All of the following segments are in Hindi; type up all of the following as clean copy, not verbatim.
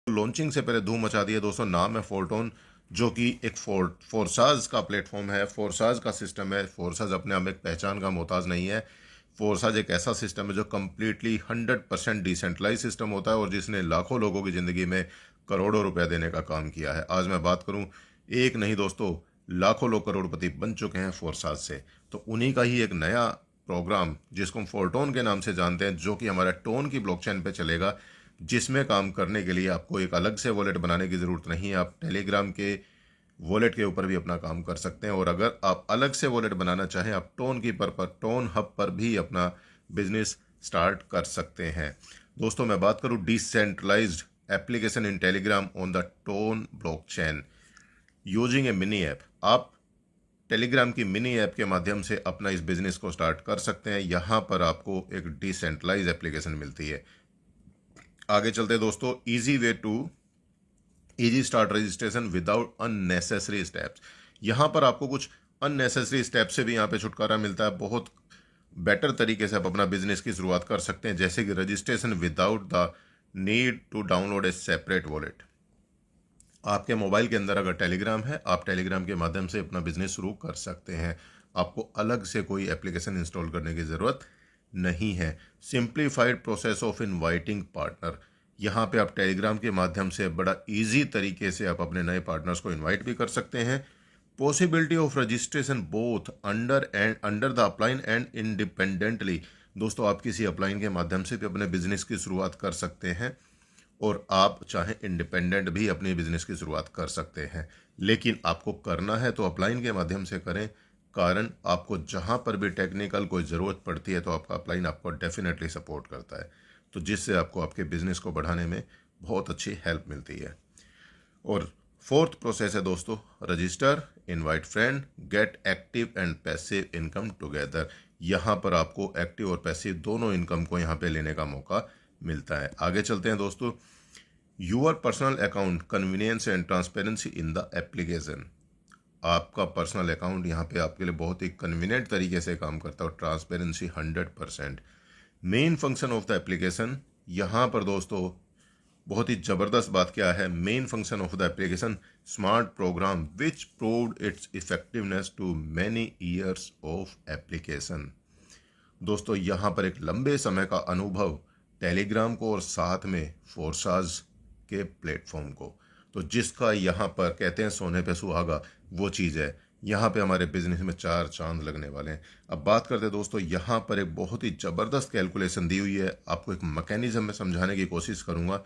लॉन्चिंग से पहले धूम मचा दिया दोस्तों। नाम है फोरटोन, जो कि एक फोरसाज का प्लेटफॉर्म है, फोरसाज का सिस्टम है। फोरसाज अपने आप में एक पहचान का मोहताज नहीं है। फोरसाज एक ऐसा सिस्टम है जो कम्प्लीटली 100% डिसेंट्रलाइज सिस्टम होता है और जिसने लाखों लोगों की ज़िंदगी में करोड़ों रुपए देने का काम किया है। आज मैं बात करूं, एक नहीं दोस्तों, लाखों लोग करोड़पति बन चुके हैं फोरसाज से। तो उन्हीं का ही एक नया प्रोग्राम जिसको हम फोरटोन के नाम से जानते हैं, जो कि हमारा टोन की ब्लॉकचेन पे चलेगा, जिसमें काम करने के लिए आपको एक अलग से वॉलेट बनाने की ज़रूरत नहीं है। आप टेलीग्राम के वॉलेट के ऊपर भी अपना काम कर सकते हैं, और अगर आप अलग से वॉलेट बनाना चाहें, आप टोन की पर टोन हब पर भी अपना बिजनेस स्टार्ट कर सकते हैं। दोस्तों मैं बात करूं decentralised application in Telegram on the TON blockchain using a mini app. आप टेलीग्राम की मिनी ऐप के माध्यम से अपना इस बिजनेस को स्टार्ट कर सकते हैं। यहाँ पर आपको एक डिसेंट्रलाइज एप्लीकेशन मिलती है। आगे चलते हैं दोस्तों, easy start registration without unnecessary steps. यहाँ पर आपको कुछ अननेसेसरी स्टेप से भी यहाँ पे छुटकारा मिलता है। बहुत बेटर तरीके से आप अपना बिजनेस की शुरुआत कर सकते हैं, जैसे कि registration without the need to download a separate wallet. आपके मोबाइल के अंदर अगर टेलीग्राम है, आप टेलीग्राम के माध्यम से अपना बिजनेस शुरू कर सकते हैं। आपको अलग से कोई एप्लीकेशन इंस्टॉल करने की ज़रूरत नहीं है। Simplified process of inviting partner. यहाँ पे आप टेलीग्राम के माध्यम से बड़ा इजी तरीके से आप अपने नए पार्टनर्स को इनवाइट भी कर सकते हैं। Possibility of registration both under the upline and independently. दोस्तों आप किसी अपलाइन के माध्यम से भी अपने बिजनेस की शुरुआत कर सकते हैं, और आप चाहे इंडिपेंडेंट भी अपनी बिजनेस की शुरुआत कर सकते हैं। लेकिन आपको करना है तो अपलाइन के माध्यम से करें, कारण आपको जहां पर भी टेक्निकल कोई ज़रूरत पड़ती है तो आपका अपलाइन आपको डेफिनेटली सपोर्ट करता है, तो जिससे आपको आपके बिजनेस को बढ़ाने में बहुत अच्छी हेल्प मिलती है। और फोर्थ प्रोसेस है दोस्तों, register, invite friend, gate active and passive income together. यहाँ पर आपको एक्टिव और पैसिव दोनों इनकम को यहाँ पे लेने का मौका मिलता है। आगे चलते हैं दोस्तों, your personal account convenience and transparency in the application. आपका पर्सनल अकाउंट यहाँ पे आपके लिए बहुत ही कन्वीनियंट तरीके से काम करता है, और transparency 100%। Main function of the application, यहाँ पर दोस्तों बहुत ही ज़बरदस्त बात क्या है, main function of the application smart program which proved its effectiveness to many years of application. दोस्तों यहाँ पर एक लंबे समय का अनुभव टेलीग्राम को और साथ में फोरसाज के प्लेटफॉर्म को, तो जिसका यहाँ पर कहते हैं सोने पे सुहागा, वो चीज़ है। यहाँ पे हमारे बिजनेस में 4 चांद लगने वाले हैं। अब बात करते हैं दोस्तों, यहाँ पर एक बहुत ही ज़बरदस्त कैलकुलेशन दी हुई है। आपको एक मैकेनिज्म में समझाने की कोशिश करूँगा,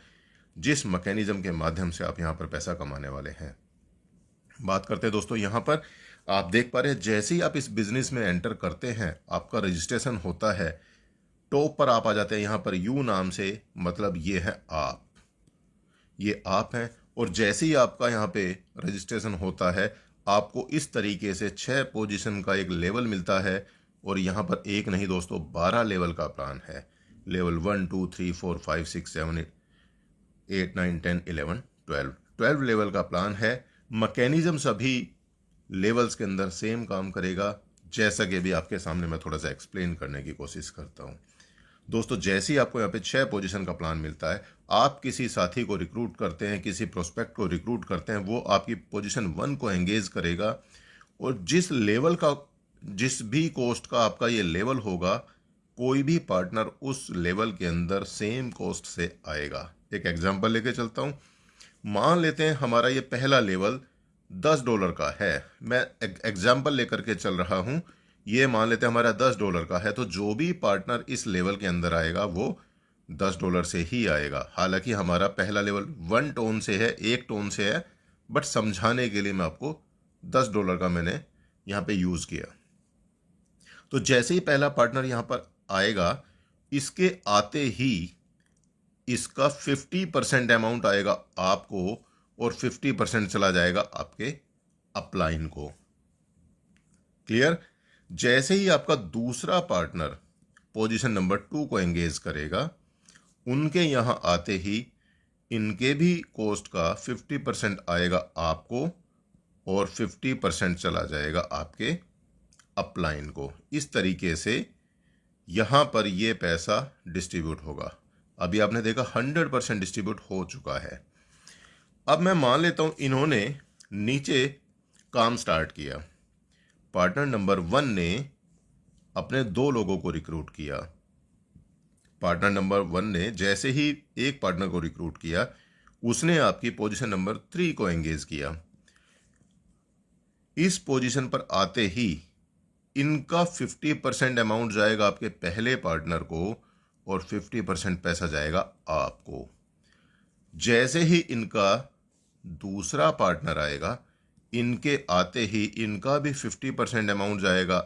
जिस मैकेनिज्म के माध्यम से आप यहाँ पर पैसा कमाने वाले हैं। बात करते हैं दोस्तों, यहाँ पर आप देख पा रहे हैं, जैसे ही आप इस बिजनेस में एंटर करते हैं, आपका रजिस्ट्रेशन होता है, टॉप पर आप आ जाते हैं। यहाँ पर यू नाम से, मतलब ये है आप, ये आप हैं। और जैसे ही आपका यहाँ पे रजिस्ट्रेशन होता है, आपको इस तरीके से 6 पोजीशन का एक लेवल मिलता है। और यहाँ पर एक नहीं दोस्तों, 12 लेवल का प्लान है। लेवल 1 2 3 4 5 6 7 8 9 10 11 12 लेवल का प्लान है। मैकेनिज्म सभी लेवल्स के अंदर सेम काम करेगा, जैसा कि भी आपके सामने मैं थोड़ा सा एक्सप्लेन करने की कोशिश करता हूँ। दोस्तों जैसे ही आपको यहाँ पे 6 पोजीशन का प्लान मिलता है, आप किसी साथी को रिक्रूट करते हैं, किसी प्रोस्पेक्ट को रिक्रूट करते हैं, वो आपकी पोजीशन 1 को एंगेज करेगा। और जिस लेवल का, जिस भी कॉस्ट का आपका ये लेवल होगा, कोई भी पार्टनर उस लेवल के अंदर सेम कॉस्ट से आएगा। एक एग्जांपल लेके चलता हूँ। मान लेते हैं हमारा ये पहला लेवल $10 का है, मैं एग्जांपल लेकर के चल रहा हूँ। ये मान लेते हैं हमारा $10 का है, तो जो भी पार्टनर इस लेवल के अंदर आएगा वो $10 से ही आएगा। हालांकि हमारा पहला लेवल 1 टोन से है, 1 टोन से है, बट समझाने के लिए मैं आपको $10 का मैंने यहाँ पे यूज़ किया। तो जैसे ही पहला पार्टनर यहाँ पर आएगा, इसके आते ही इसका 50% अमाउंट आएगा आपको, और 50% चला जाएगा आपके अपलाइन को। क्लियर? जैसे ही आपका दूसरा पार्टनर पोजीशन नंबर 2 को एंगेज करेगा, उनके यहाँ आते ही इनके भी कॉस्ट का 50% आएगा आपको, और 50% चला जाएगा आपके अपलाइन को। इस तरीके से यहाँ पर ये पैसा डिस्ट्रीब्यूट होगा। अभी आपने देखा 100% डिस्ट्रीब्यूट हो चुका है। अब मैं मान लेता हूँ इन्होंने नीचे काम स्टार्ट किया। पार्टनर नंबर 1 ने अपने 2 लोगों को रिक्रूट किया। पार्टनर नंबर 1 ने जैसे ही एक पार्टनर को रिक्रूट किया, उसने आपकी पोजीशन नंबर 3 को एंगेज किया। इस पोजीशन पर आते ही इनका 50% अमाउंट जाएगा आपके पहले पार्टनर को और 50% पैसा जाएगा आपको। जैसे ही इनका दूसरा पार्टनर आएगा, इनके आते ही इनका भी 50% अमाउंट जाएगा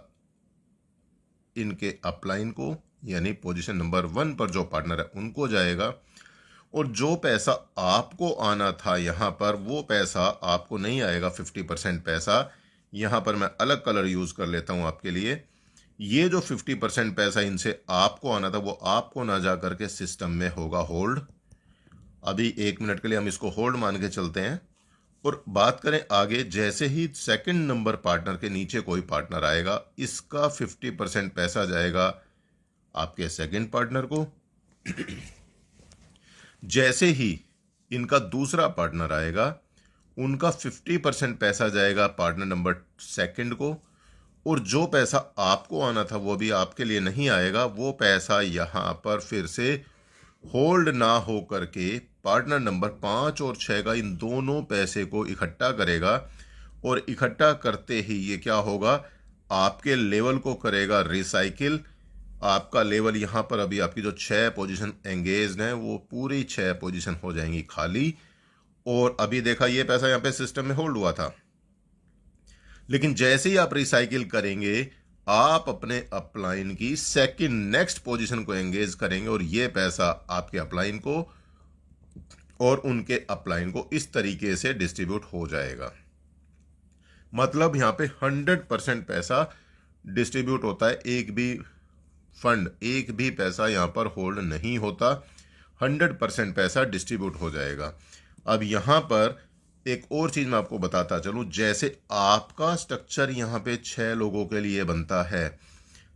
इनके अपलाइन को, यानी पोजीशन नंबर 1 पर जो पार्टनर है उनको जाएगा। और जो पैसा आपको आना था यहाँ पर, वो पैसा आपको नहीं आएगा। 50% पैसा यहाँ पर मैं अलग कलर यूज़ कर लेता हूँ आपके लिए। ये जो 50% पैसा इनसे आपको आना था, वो आपको ना जा करके सिस्टम में होगा होल्ड। अभी 1 मिनट के लिए हम इसको होल्ड मान के चलते हैं और बात करें आगे। जैसे ही सेकंड नंबर पार्टनर के नीचे कोई पार्टनर आएगा, इसका 50% पैसा जाएगा आपके सेकंड पार्टनर को। जैसे ही इनका दूसरा पार्टनर आएगा, उनका 50% पैसा जाएगा पार्टनर नंबर सेकंड को। और जो पैसा आपको आना था वो भी आपके लिए नहीं आएगा। वो पैसा यहाँ पर फिर से होल्ड ना हो करके पार्टनर नंबर 5 और 6 का इन दोनों पैसे को इकट्ठा करेगा। और इकट्ठा करते ही ये क्या होगा, आपके लेवल को करेगा रिसाइकिल। आपका लेवल यहाँ पर अभी आपकी जो 6 पोजीशन एंगेज्ड हैं, वो पूरी 6 पोजीशन हो जाएंगी खाली। और अभी देखा, ये पैसा यहाँ पे सिस्टम में होल्ड हुआ था, लेकिन जैसे ही आप रिसाइकिल करेंगे, आप अपने अपलाइन की सेकंड नेक्स्ट पोजीशन को एंगेज करेंगे और ये पैसा आपके अपलाइन को और उनके अपलाइन को इस तरीके से डिस्ट्रीब्यूट हो जाएगा। मतलब यहाँ पे 100% पैसा डिस्ट्रीब्यूट होता है। एक भी फंड, एक भी पैसा यहाँ पर होल्ड नहीं होता। 100% पैसा डिस्ट्रीब्यूट हो जाएगा। अब यहाँ पर एक और चीज़ मैं आपको बताता चलूँ। जैसे आपका स्ट्रक्चर यहाँ पे 6 लोगों के लिए बनता है,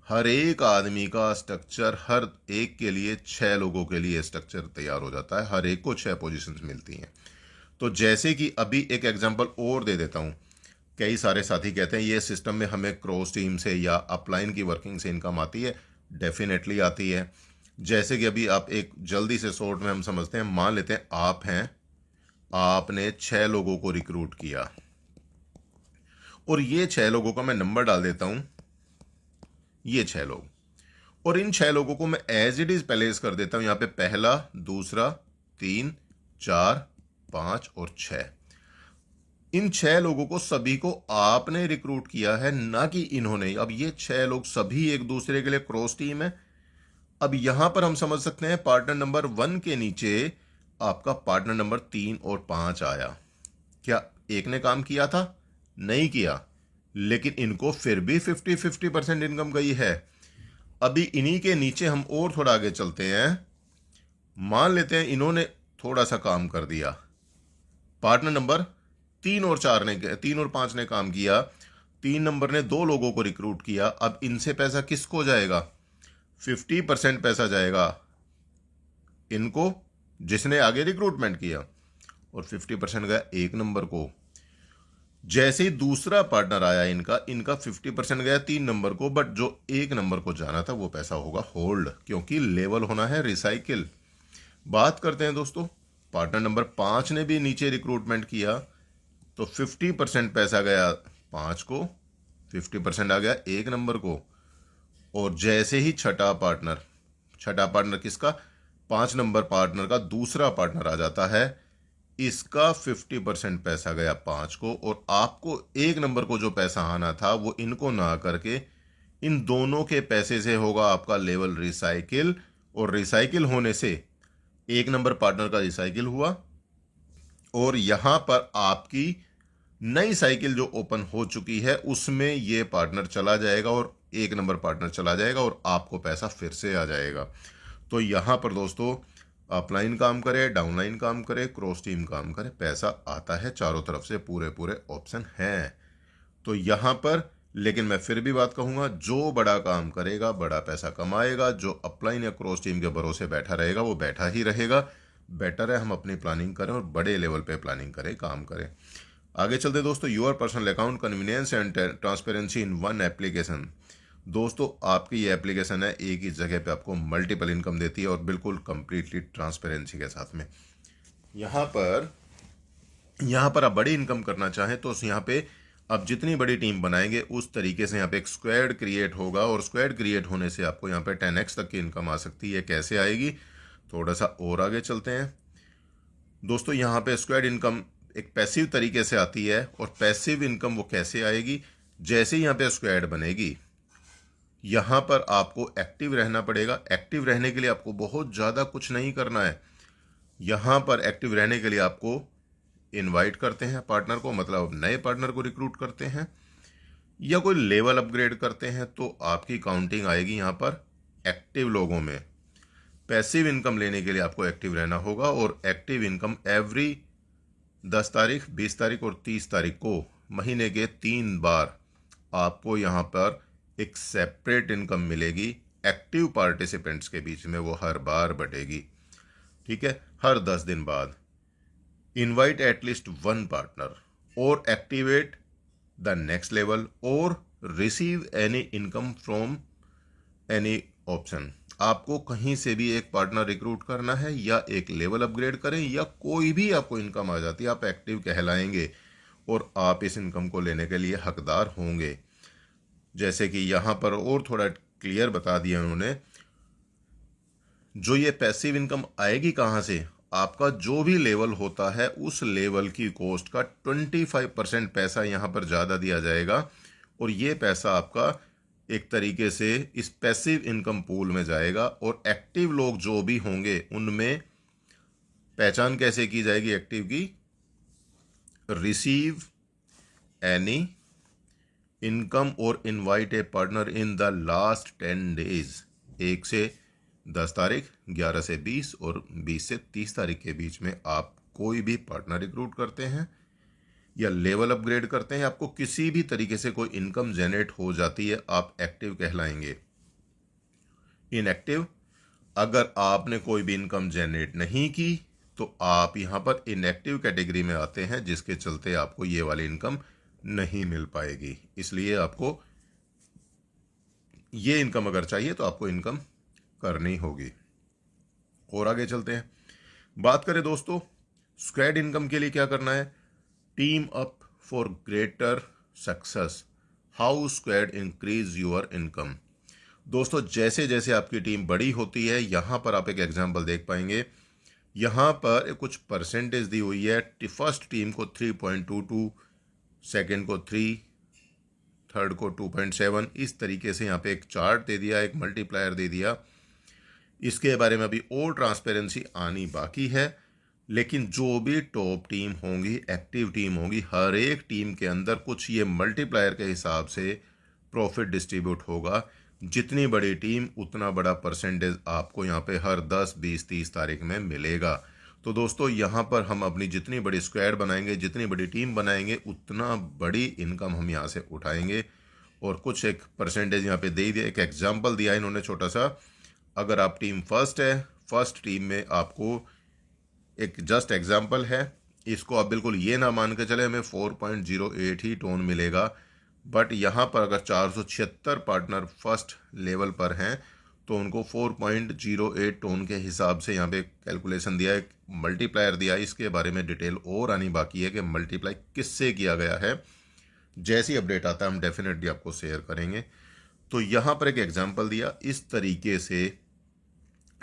हर एक आदमी का स्ट्रक्चर हर एक के लिए 6 लोगों के लिए स्ट्रक्चर तैयार हो जाता है। हर एक को 6 पोजीशंस मिलती हैं। तो जैसे कि अभी एक एग्जांपल और दे देता हूँ। कई सारे साथी कहते हैं ये सिस्टम में हमें क्रॉस टीम से या अपलाइन की वर्किंग से इनकम आती है। डेफिनेटली आती है। जैसे कि अभी आप एक जल्दी से शॉर्ट में हम समझते हैं। मान लेते हैं आप हैं, आपने 6 लोगों को रिक्रूट किया और ये 6 लोगों का मैं नंबर डाल देता हूं, ये 6 लोग। और इन 6 लोगों को मैं एज इट इज प्लेस कर देता हूं यहाँ पे, पहला, दूसरा, 3, 4, 5 और 6। इन 6 लोगों को सभी को आपने रिक्रूट किया है, ना कि इन्होंने। अब ये 6 लोग सभी एक दूसरे के लिए क्रॉस टीम है। अब यहां पर हम समझ सकते हैं पार्टनर नंबर 1 के नीचे आपका पार्टनर नंबर 3 और 5 आया। क्या एक ने काम किया था? नहीं किया, लेकिन इनको फिर भी 50-50% इनकम गई है। अभी इन्हीं के नीचे हम और थोड़ा आगे चलते हैं। मान लेते हैं इन्होंने थोड़ा सा काम कर दिया। पार्टनर नंबर 3 और 5 ने काम किया। 3 नंबर ने 2 लोगों को रिक्रूट किया। अब इनसे पैसा किसको जाएगा? 50% पैसा जाएगा इनको, जिसने आगे रिक्रूटमेंट किया, और 50% गया 1 नंबर को। जैसे ही दूसरा पार्टनर आया इनका 50% गया 3 नंबर को, बट जो 1 नंबर को जाना था वो पैसा होगा होल्ड, क्योंकि लेवल होना है रिसाइकिल। बात करते हैं दोस्तों, पार्टनर नंबर 5 ने भी नीचे रिक्रूटमेंट किया, तो 50% पैसा गया 5 को, 50% आ गया 1 नंबर को। और जैसे ही छठा पार्टनर किसका? 5 नंबर पार्टनर का दूसरा पार्टनर आ जाता है, इसका 50% पैसा गया 5 को। और आपको 1 नंबर को जो पैसा आना था वो इनको ना करके इन दोनों के पैसे से होगा आपका लेवल रिसाइकिल। और रिसाइकिल होने से 1 नंबर पार्टनर का रिसाइकिल हुआ और यहां पर आपकी नई साइकिल जो ओपन हो चुकी है उसमें ये पार्टनर चला जाएगा और 1 नंबर पार्टनर चला जाएगा और आपको पैसा फिर से आ जाएगा। तो यहाँ पर दोस्तों, अपलाइन काम करे, डाउनलाइन काम करे, क्रॉस टीम काम करे, पैसा आता है चारों तरफ से, पूरे ऑप्शन हैं। तो यहाँ पर लेकिन मैं फिर भी बात कहूँगा, जो बड़ा काम करेगा बड़ा पैसा कमाएगा। जो अपलाइन या क्रॉस टीम के भरोसे बैठा रहेगा वो बैठा ही रहेगा। बेटर है हम अपनी प्लानिंग करें और बड़े लेवल पे प्लानिंग करें, काम करें। आगे चलते हैं दोस्तों, your personal account convenience and transparency in one application. दोस्तों आपकी ये एप्लीकेशन है, एक ही जगह पे आपको मल्टीपल इनकम देती है और बिल्कुल कंप्लीटली ट्रांसपेरेंसी के साथ में। यहाँ पर आप बड़ी इनकम करना चाहें तो यहाँ पे आप जितनी बड़ी टीम बनाएंगे उस तरीके से यहाँ पे एक स्क्वाड क्रिएट होगा, और स्क्वाड क्रिएट होने से आपको यहाँ पे 10x तक की इनकम आ सकती है। कैसे आएगी, थोड़ा सा और आगे चलते हैं दोस्तों। यहाँ पे स्क्वाड इनकम एक पैसिव तरीके से आती है, और पैसिव इनकम वो कैसे आएगी, जैसे ही यहाँ पे स्क्वाड बनेगी यहाँ पर आपको एक्टिव रहना पड़ेगा। एक्टिव रहने के लिए आपको बहुत ज़्यादा कुछ नहीं करना है। यहाँ पर एक्टिव रहने के लिए आपको इनवाइट करते हैं पार्टनर को, मतलब नए पार्टनर को रिक्रूट करते हैं या कोई लेवल अपग्रेड करते हैं, तो आपकी काउंटिंग आएगी यहाँ पर एक्टिव लोगों में। पैसिव इनकम लेने के लिए आपको एक्टिव रहना होगा, और एक्टिव इनकम एवरी 10 तारीख, 20 तारीख और 30 तारीख को महीने के 3 बार आपको यहाँ पर एक सेपरेट इनकम मिलेगी एक्टिव पार्टिसिपेंट्स के बीच में। वो हर बार बढ़ेगी, ठीक है, हर 10 दिन बाद। इनवाइट एटलीस्ट 1 पार्टनर और एक्टिवेट द नेक्स्ट लेवल और receive any income from any option. आपको कहीं से भी एक पार्टनर रिक्रूट करना है या एक लेवल अपग्रेड करें या कोई भी आपको इनकम आ जाती है, आप एक्टिव कहलाएंगे और आप इस इनकम को लेने के लिए हकदार होंगे। जैसे कि यहाँ पर और थोड़ा क्लियर बता दिया उन्होंने, जो ये पैसिव इनकम आएगी कहाँ से, आपका जो भी लेवल होता है उस लेवल की कॉस्ट का 25% पैसा यहाँ पर ज़्यादा दिया जाएगा, और ये पैसा आपका एक तरीके से इस पैसिव इनकम पूल में जाएगा। और एक्टिव लोग जो भी होंगे उनमें पहचान कैसे की जाएगी एक्टिव की, रिसीव एनी इनकम और invite A partner in the last 10 days. 1 से 10 तारीख, 11 से 20 और 20 से 30 तारीख के बीच में आप कोई भी पार्टनर रिक्रूट करते हैं या लेवल अपग्रेड करते हैं, आपको किसी भी तरीके से कोई इनकम जनरेट हो जाती है, आप एक्टिव कहलाएंगे। इनएक्टिव, अगर आपने कोई भी इनकम जनरेट नहीं की तो आप यहाँ पर इनएक्टिव कैटेगरी में आते हैं, जिसके चलते आपको ये वाली इनकम नहीं मिल पाएगी। इसलिए आपको ये इनकम अगर चाहिए तो आपको इनकम करनी होगी। और आगे चलते हैं, बात करें दोस्तों स्क्वाड इनकम के लिए क्या करना है। Team up for greater success, how squad increase your income. दोस्तों जैसे जैसे आपकी टीम बड़ी होती है, यहाँ पर आप एक एग्जांपल देख पाएंगे, यहाँ पर कुछ परसेंटेज दी हुई है। फर्स्ट टीम को 3.22, सेकेंड को 3, थर्ड को 2.7, इस तरीके से यहाँ पे एक चार्ट दे दिया, एक मल्टीप्लायर दे दिया। इसके बारे में अभी और ट्रांसपेरेंसी आनी बाकी है, लेकिन जो भी टॉप टीम होंगी, एक्टिव टीम होंगी, हर एक टीम के अंदर कुछ ये मल्टीप्लायर के हिसाब से प्रॉफिट डिस्ट्रीब्यूट होगा। जितनी बड़ी टीम उतना बड़ा परसेंटेज आपको यहाँ पे हर 10, 20, 30 तारीख में मिलेगा। तो दोस्तों यहाँ पर हम अपनी जितनी बड़ी स्क्वाड बनाएंगे, जितनी बड़ी टीम बनाएंगे, उतना बड़ी इनकम हम यहाँ से उठाएंगे। और कुछ एक परसेंटेज यहाँ पे दे दिया, एक एग्जाम्पल दिया इन्होंने छोटा सा। अगर आप टीम फर्स्ट है, फर्स्ट टीम में आपको एक जस्ट एग्जाम्पल है, इसको आप बिल्कुल ये ना मान के चले हमें 4.08 ही टोन मिलेगा, बट यहाँ पर अगर 476 पार्टनर फर्स्ट लेवल पर हैं तो उनको 4.08 टोन के हिसाब से यहाँ पे कैलकुलेशन दिया है, मल्टीप्लायर दिया है। इसके बारे में डिटेल और आनी बाकी है कि मल्टीप्लाई किससे किया गया है। जैसी अपडेट आता है हम डेफिनेटली आपको शेयर करेंगे। तो यहाँ पर एक एग्जांपल दिया, इस तरीके से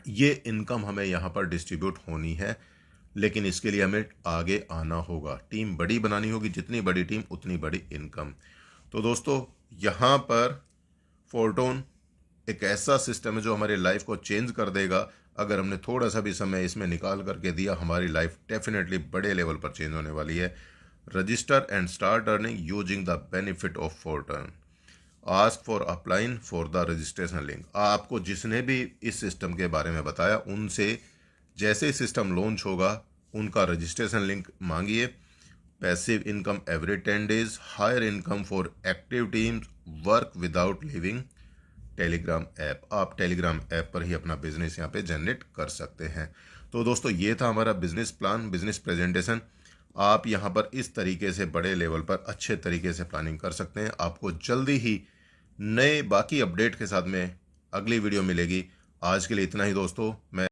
ये इनकम हमें यहाँ पर डिस्ट्रीब्यूट होनी है, लेकिन इसके लिए हमें आगे आना होगा, टीम बड़ी बनानी होगी। जितनी बड़ी टीम उतनी बड़ी इनकम। तो दोस्तों यहाँ पर फोर्टोन एक ऐसा सिस्टम है जो हमारी लाइफ को चेंज कर देगा। अगर हमने थोड़ा सा भी समय इसमें निकाल करके दिया, हमारी लाइफ डेफिनेटली बड़े लेवल पर चेंज होने वाली है। Register and start earning using the benefit of Fortune. Ask for applying for the registration link. आपको जिसने भी इस सिस्टम के बारे में बताया, उनसे जैसे ही सिस्टम लॉन्च होगा उनका रजिस्ट्रेशन लिंक मांगिए। Passive income every 10 days, higher income for active teams, work without living Telegram app. आप टेलीग्राम ऐप पर ही अपना बिजनेस यहाँ पे जनरेट कर सकते हैं। तो दोस्तों ये था हमारा बिजनेस प्लान, बिजनेस प्रेजेंटेशन। आप यहाँ पर इस तरीके से बड़े लेवल पर अच्छे तरीके से प्लानिंग कर सकते हैं। आपको जल्दी ही नए बाकी अपडेट के साथ में अगली वीडियो मिलेगी। आज के लिए इतना ही दोस्तों। मैं